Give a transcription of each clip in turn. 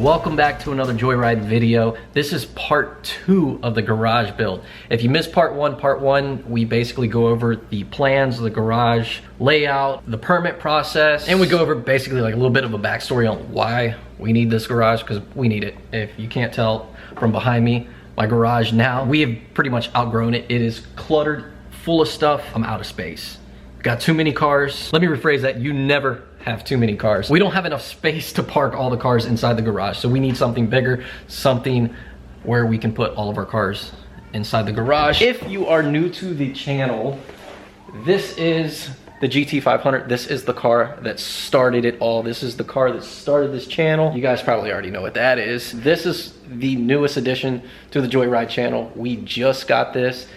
welcome back to another Joyride video. This is part 2 of the garage build. If you missed part 1, we basically go over the plans of the garage layout, the permit process, and we go over basically like a little bit of a backstory on why we need this garage, because we need it. If you can't tell from behind me, my garage now, we have pretty much outgrown it. It is cluttered, full of stuff. I'm out of space. Got too many cars. Let me rephrase that. You never have too many cars. We don't have enough space to park all the cars inside the garage, so we need something bigger, something where we can put all of our cars inside the garage. If you are new to the channel, this is the GT500. This is the car that started it all. This is the car that started this channel. You guys probably already know what that is. This is the newest addition to the Joyride channel. We just got this.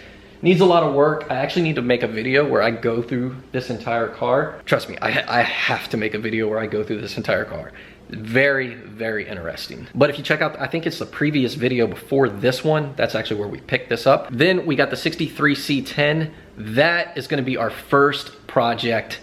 Needs a lot of work. I actually need to make a video where I go through this entire car. Trust me, I have to make a video where I go through this entire car. Very, very interesting. But if you check out, I think it's the previous video before this one, that's actually where we picked this up. Then we got the 63 C10. That is gonna be our first project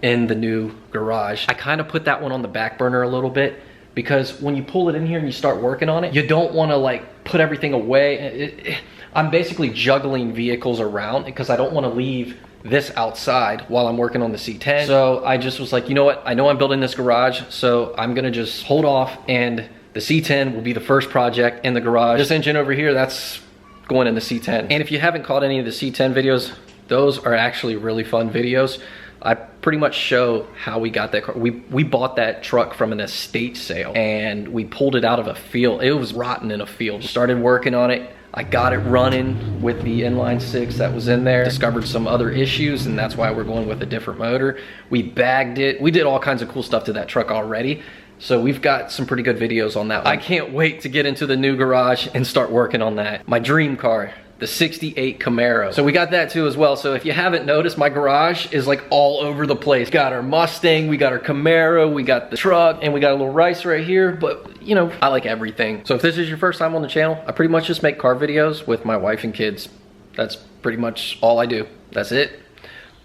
in the new garage. I kind of put that one on the back burner a little bit, because when you pull it in here and you start working on it, you don't want to like put everything away. I'm basically juggling vehicles around because I don't want to leave this outside while I'm working on the C10. So I just was like, you know what? I know I'm building this garage, so I'm gonna just hold off, and the C10 will be the first project in the garage. This engine over here, that's going in the C10. And if you haven't caught any of the C10 videos, those are actually really fun videos. I pretty much show how we got that car. We bought that truck from an estate sale, and we pulled it out of a field. It was rotten in a field. Started working on it. I got it running with the inline 6 that was in there. Discovered some other issues, and that's why we're going with a different motor. We bagged it. We did all kinds of cool stuff to that truck already. So we've got some pretty good videos on that one. I can't wait to get into the new garage and start working on that. My dream car, the 68 Camaro. So we got that too as well. So if you haven't noticed, my garage is like all over the place. Got our Mustang, we got our Camaro, we got the truck, and we got a little Rice right here. But you know, I like everything. So if this is your first time on the channel, I pretty much just make car videos with my wife and kids. That's pretty much all I do. That's it.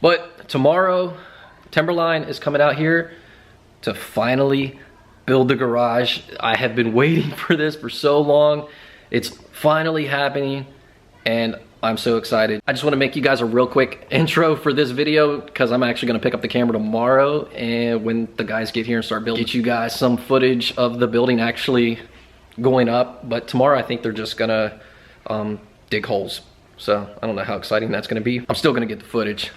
But tomorrow, Timberline is coming out here to finally build the garage. I have been waiting for this for so long. It's finally happening, and I'm so excited. I just want to make you guys a real quick intro for this video, because I'm actually going to pick up the camera tomorrow, and when the guys get here and start building, get you guys some footage of the building actually going up. But tomorrow I think they're just gonna dig holes. So I don't know how exciting that's going to be. I'm still going to get the footage.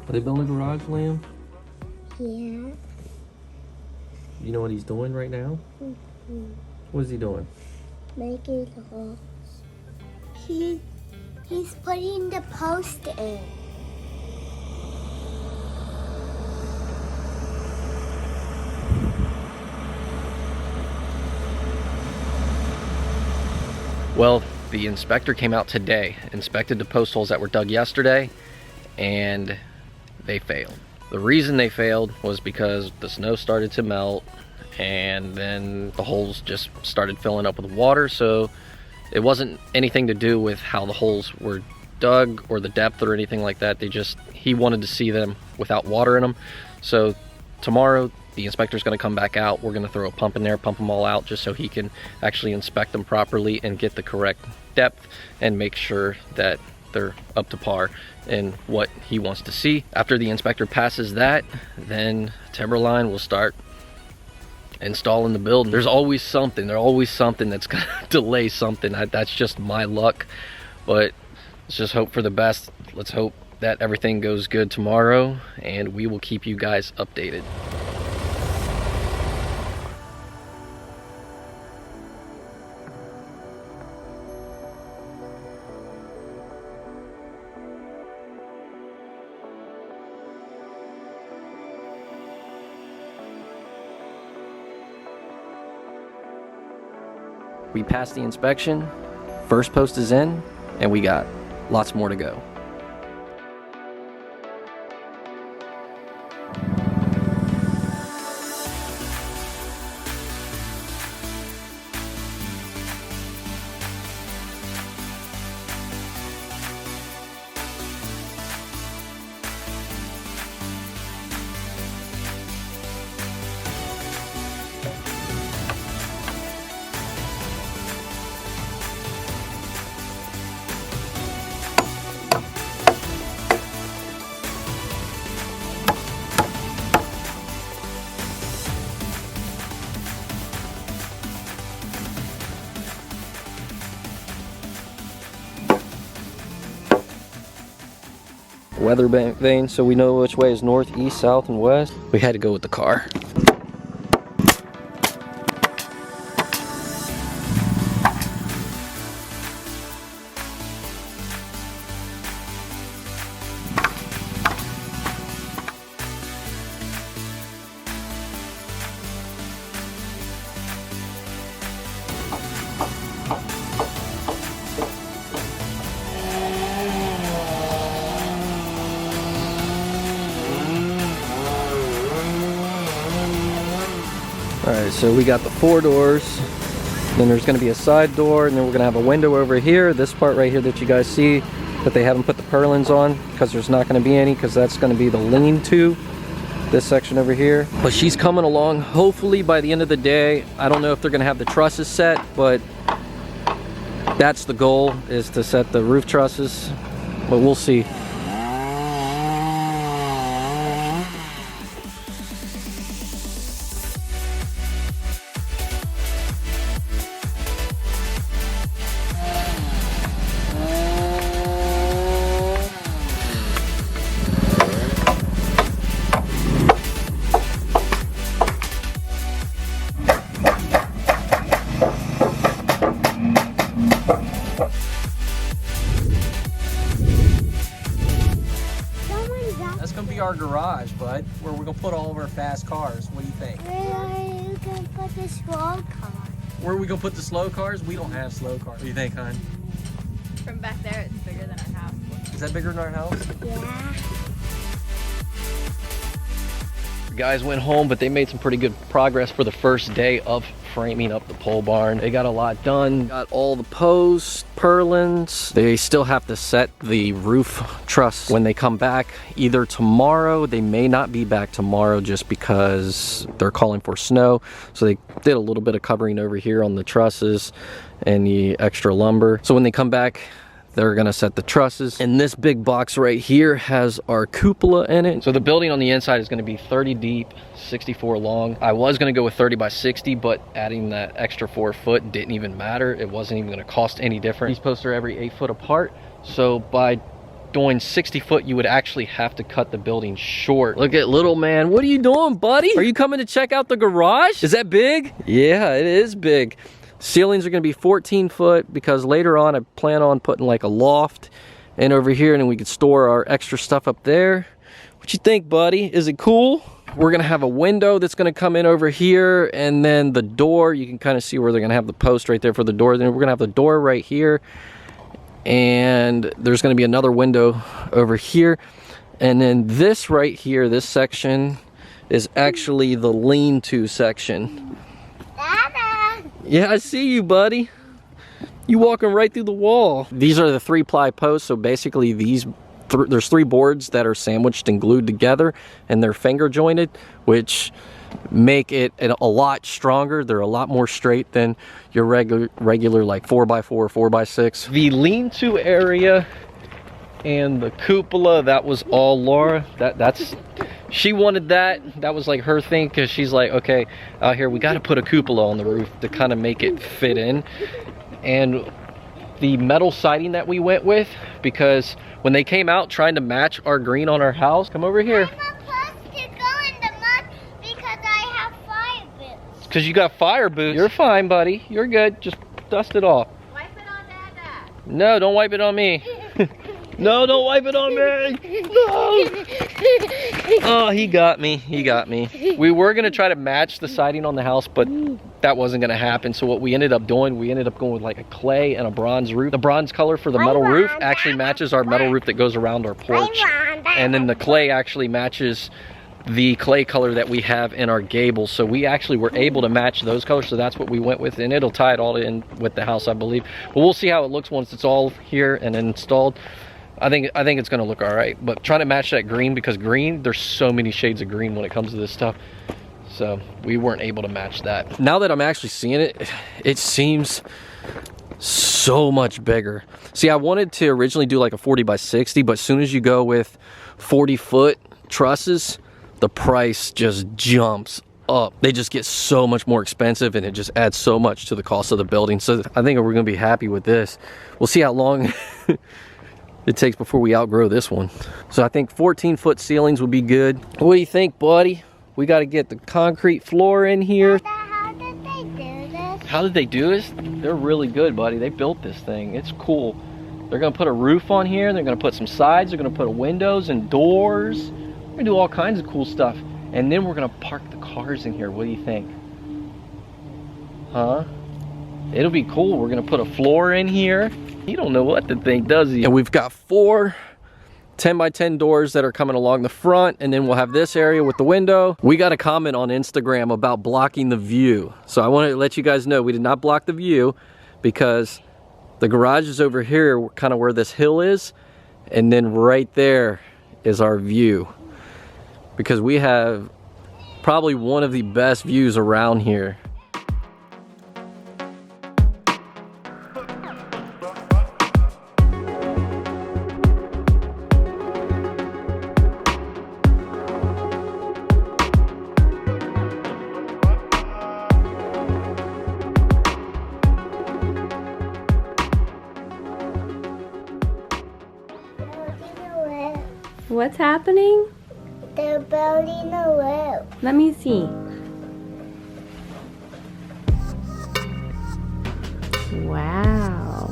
Are they building a garage, Liam? Yeah. You know what he's doing right now? Mm-hmm. What is he doing? Making holes. He's putting the post in. Well, the inspector came out today, inspected the post holes that were dug yesterday, and they failed. The reason they failed was because the snow started to melt, and then the holes just started filling up with water. So it wasn't anything to do with how the holes were dug or the depth or anything like that. He wanted to see them without water in them. So tomorrow the inspector's going to come back out. We're going to throw a pump in there, pump them all out, just so he can actually inspect them properly and get the correct depth and make sure that they're up to par in what he wants to see. After the inspector passes that, then Timberline will start installing the building. There's always something that's gonna delay something. That's just my luck, but let's just hope for the best. Let's hope that everything goes good tomorrow, and we will keep you guys updated. We passed the inspection, first post is in, and we got lots more to go. Weather vane, so we know which way is north, east, south, and west. We had to go with the car. Alright, so we got the 4 doors, then there's going to be a side door, and then we're going to have a window over here. This part right here that you guys see that they haven't put the purlins on because there's not going to be any, because that's going to be the lean-to, this section over here. But she's coming along, hopefully by the end of the day. I don't know if they're going to have the trusses set, but that's the goal, is to set the roof trusses, but we'll see. Our garage, bud, where we're gonna put all of our fast cars. What do you think? Where are you gonna put the slow car? Where are we gonna put the slow cars? We don't have slow cars. What do you think, hon? From back there, it's bigger than our house. Is that bigger than our house? Yeah. The guys went home, but they made some pretty good progress for the first day of framing up the pole barn. They got a lot done. Got all the posts, purlins. They still have to set the roof truss when they come back either tomorrow. They may not be back tomorrow just because they're calling for snow. So they did a little bit of covering over here on the trusses and the extra lumber. So when they come back, they're gonna set the trusses. And this big box right here has our cupola in it. So the building on the inside is gonna be 30 deep, 64 long. I was gonna go with 30 by 60, but adding that extra 4 foot didn't even matter. It wasn't even gonna cost any different. These posts are every 8 foot apart. So by doing 60 foot, you would actually have to cut the building short. Look at little man. What are you doing, buddy? Are you coming to check out the garage? Is that big? Yeah, it is big. Ceilings are going to be 14 foot because later on I plan on putting like a loft in over here, and then we could store our extra stuff up there. What you think, buddy? Is it cool? We're going to have a window that's going to come in over here, and then the door, you can kind of see where they're going to have the post right there for the door. Then we're going to have the door right here, and there's going to be another window over here. And then this right here, this section is actually the lean-to section. Yeah, I see you, buddy. You walking right through the wall. These are the 3-ply posts, so basically there's 3 boards that are sandwiched and glued together, and they're finger jointed, which make it a lot stronger. They're a lot more straight than your regular like 4x4, 4x6. The lean-to area and the cupola, that was all Laura. She wanted that. That was like her thing, because she's like, okay, out here we got to put a cupola on the roof to kind of make it fit in. And the metal siding that we went with, because when they came out trying to match our green on our house, come over here. I'm supposed to go in the mud because I have fire boots. Because you got fire boots. You're fine, buddy. You're good. Just dust it off. Wipe it on Dada. No, don't wipe it on me. No, don't wipe it on me. No. Oh, he got me. He got me. We were going to try to match the siding on the house, but that wasn't going to happen. So what we ended up doing, we ended up going with like a clay and a bronze roof. The bronze color for the metal roof actually matches our metal roof that goes around our porch. And then the clay actually matches the clay color that we have in our gables. So we actually were able to match those colors, so that's what we went with, and it'll tie it all in with the house, I believe. But we'll see how it looks once it's all here and installed. I think it's gonna look all right, but trying to match that green, because green, there's so many shades of green when it comes to this stuff. So we weren't able to match that. Now that I'm actually seeing it, it seems so much bigger. See, I wanted to originally do like a 40 by 60, but as soon as you go with 40-foot trusses, the price just jumps up. They just get so much more expensive, and it just adds so much to the cost of the building. So I think we're gonna be happy with this. We'll see how long it takes before we outgrow this one. So I think 14-foot ceilings would be good. What do you think, buddy? We got to get the concrete floor in here. How did they do this? How did they do this? They're really good, buddy. They built this thing. It's cool. They're gonna put a roof on here. They're gonna put some sides. They're gonna put windows and doors. We're gonna do all kinds of cool stuff, and then we're gonna park the cars in here. What do you think? Huh? It'll be cool. We're gonna put a floor in here. You don't know what to think, does he? And we've got 4 10 by 10 doors that are coming along the front, and then we'll have this area with the window. We got a comment on Instagram about blocking the view, so I want to let you guys know we did not block the view, because the garage is over here, kind of where this hill is, and then right there is our view. Because we have probably one of the best views around here. What's happening? They're building a roof. Let me see. Wow.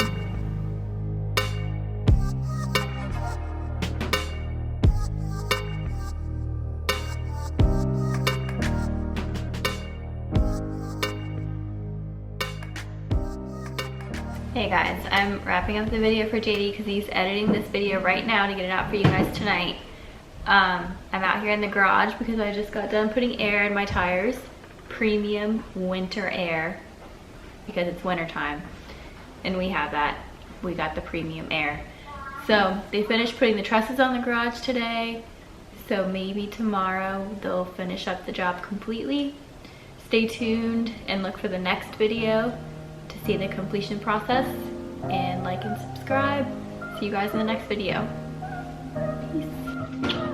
Hey guys, I'm wrapping up the video for JD because he's editing this video right now to get it out for you guys tonight. I'm out here in the garage because I just got done putting air in my tires. Premium winter air, because it's winter time and we have that. We got the premium air. So they finished putting the trusses on the garage today, so maybe tomorrow they'll finish up the job completely. Stay tuned and look for the next video to see the completion process, and like and subscribe. See you guys in the next video. Peace.